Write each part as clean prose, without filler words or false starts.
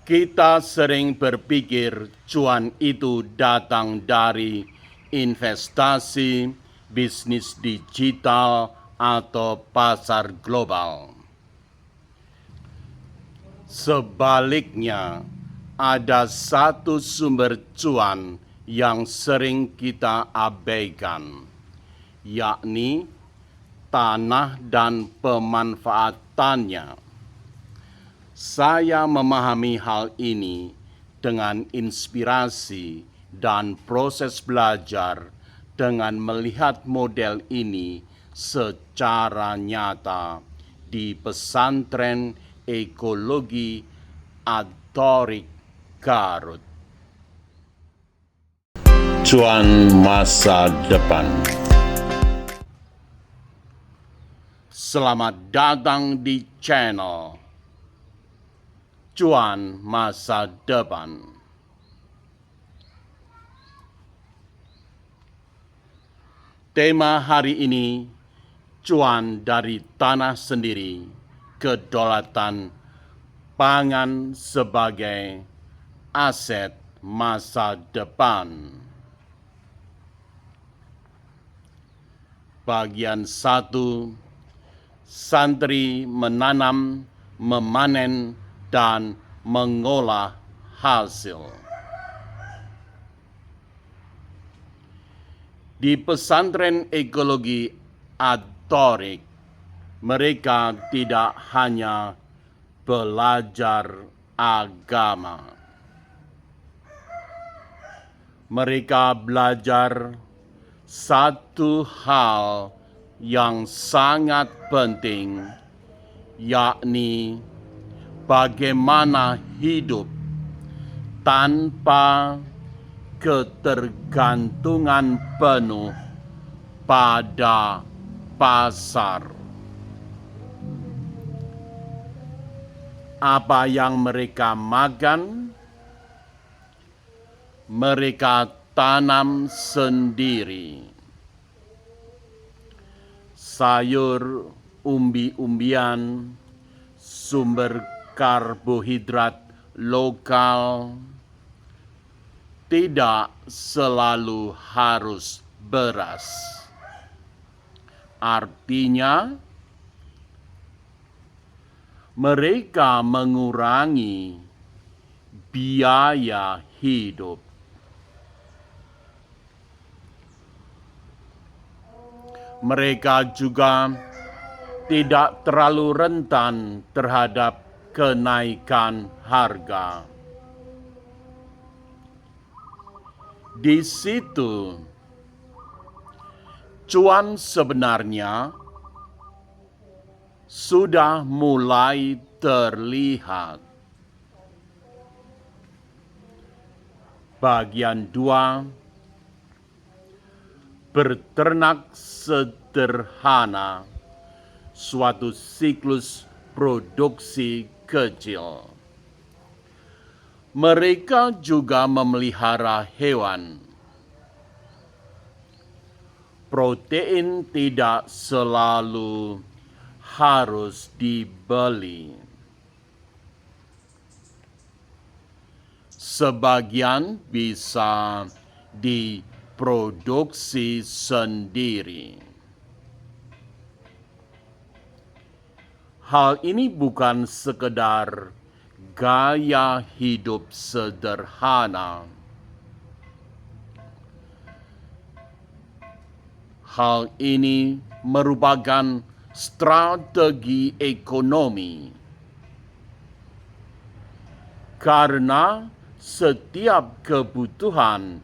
Kita sering berpikir cuan itu datang dari investasi, bisnis digital, atau pasar global. Sebaliknya, ada satu sumber cuan yang sering kita abaikan, yakni tanah dan pemanfaatannya. Saya memahami hal ini dengan inspirasi dan proses belajar dengan melihat model ini secara nyata di pesantren ekologi Atorik Garut. Cuan masa depan. Selamat datang di channel Cuan Masa Depan. Tema hari ini, cuan dari tanah sendiri, kedaulatan pangan sebagai aset masa depan. Bagian 1, santri menanam, memanen, dan mengolah hasil. Di pesantren ekologi Atorik, mereka tidak hanya belajar agama. Mereka belajar satu hal yang sangat penting, yakni bagaimana hidup tanpa ketergantungan penuh pada pasar. Apa yang mereka makan, mereka tanam sendiri. Sayur, umbi-umbian, sumber karbohidrat lokal, tidak selalu harus beras. Artinya, mereka mengurangi biaya hidup. Mereka juga tidak terlalu rentan terhadap kenaikan harga. Di situ, cuan sebenarnya sudah mulai terlihat. Bagian 2, berternak sederhana, suatu siklus produksi kecil. Mereka juga memelihara hewan. Protein tidak selalu harus dibeli. Sebagian bisa diproduksi sendiri. Hal ini bukan sekedar gaya hidup sederhana. Hal ini merupakan strategi ekonomi. Karena setiap kebutuhan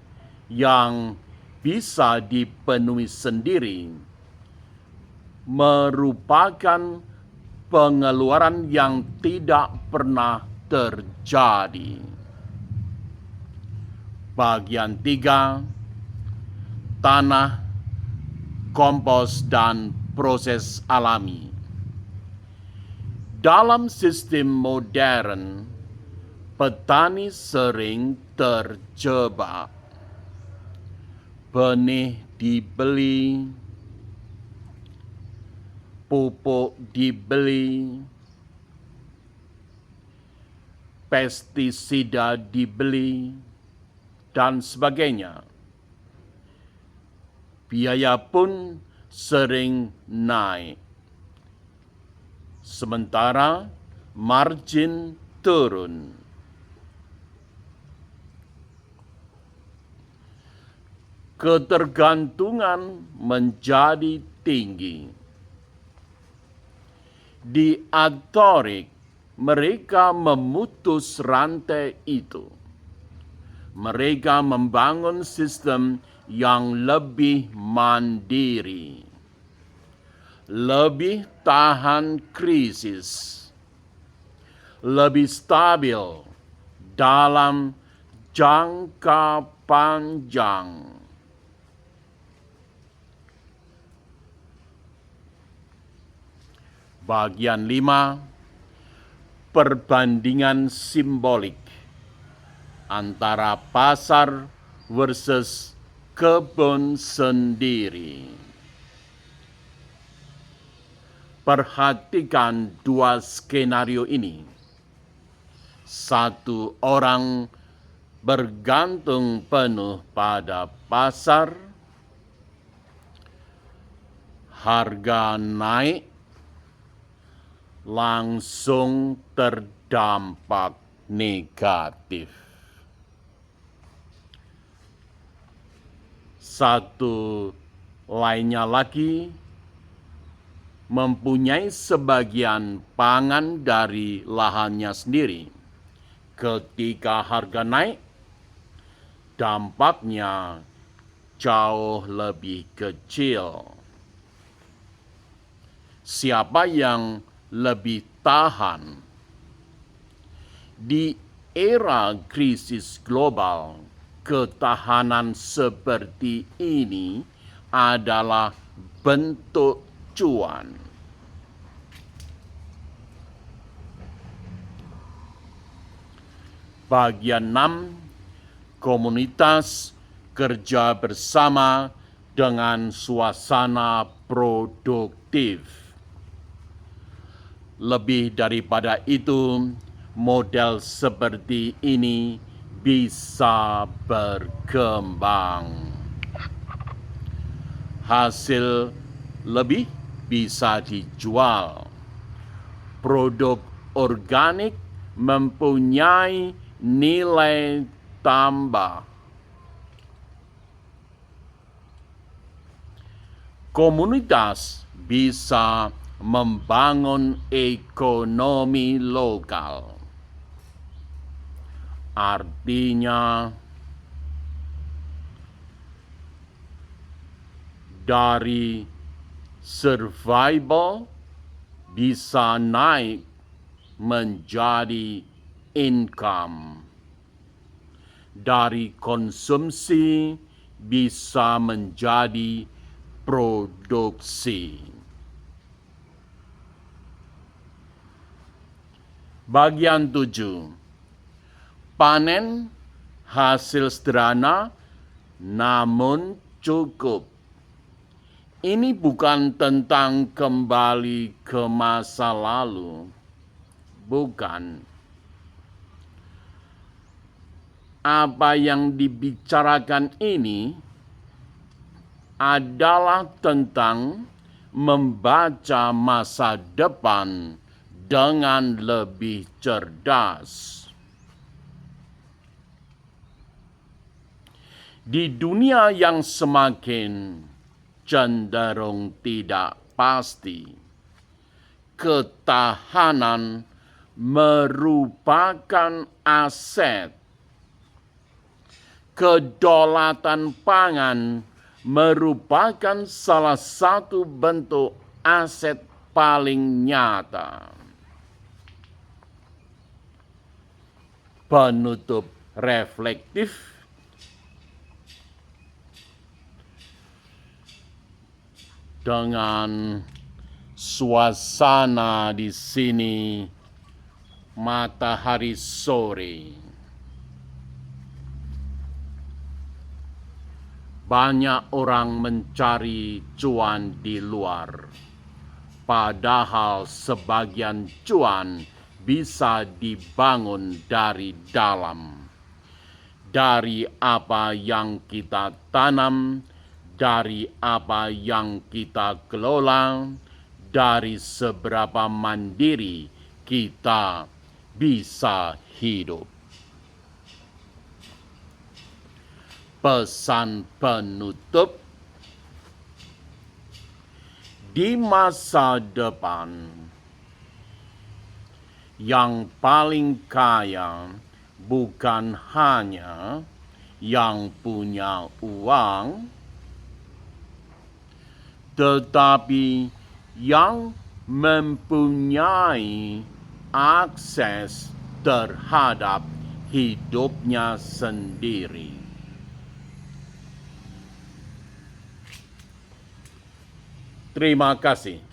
yang bisa dipenuhi sendiri merupakan pengeluaran yang tidak pernah terjadi. Bagian 3, tanah, kompos, dan proses alami. Dalam sistem modern, petani sering terjebak. Benih dibeli, pupuk dibeli, pestisida dibeli, dan sebagainya. Biaya pun sering naik. Sementara margin turun. Ketergantungan menjadi tinggi. Di Atorik, mereka memutus rantai itu. Mereka membangun sistem yang lebih mandiri, lebih tahan krisis, lebih stabil dalam jangka panjang. Bagian 5, perbandingan simbolik antara pasar versus kebun sendiri. Perhatikan dua skenario ini. Satu orang bergantung penuh pada pasar, harga naik, langsung terdampak negatif. Satu lainnya lagi mempunyai sebagian pangan dari lahannya sendiri. Ketika harga naik, dampaknya jauh lebih kecil. Siapa yang lebih tahan? Di era krisis global, ketahanan seperti ini adalah bentuk cuan. Bagian 6, komunitas kerja bersama dengan suasana produktif. Lebih daripada itu, model seperti ini bisa berkembang. Hasil lebih bisa dijual. Produk organik mempunyai nilai tambah. Komunitas bisa membangun ekonomi lokal. Artinya, dari survival bisa naik menjadi income. Dari konsumsi bisa menjadi produksi. Bagian 7, panen hasil sederhana namun cukup. Ini bukan tentang kembali ke masa lalu. Bukan. Apa yang dibicarakan ini adalah tentang membaca masa depan dengan lebih cerdas. Di dunia yang semakin cenderung tidak pasti, ketahanan merupakan aset. Kedaulatan pangan merupakan salah satu bentuk aset paling nyata. Penutup reflektif. Dengan suasana di sini matahari sore. Banyak orang mencari cuan di luar, padahal sebagian cuan bisa dibangun dari dalam. Dari apa yang kita tanam, dari apa yang kita kelola, dari seberapa mandiri kita bisa hidup. Pesan penutup: di masa depan, yang paling kaya bukan hanya yang punya uang, tetapi yang mempunyai akses terhadap hidupnya sendiri. Terima kasih.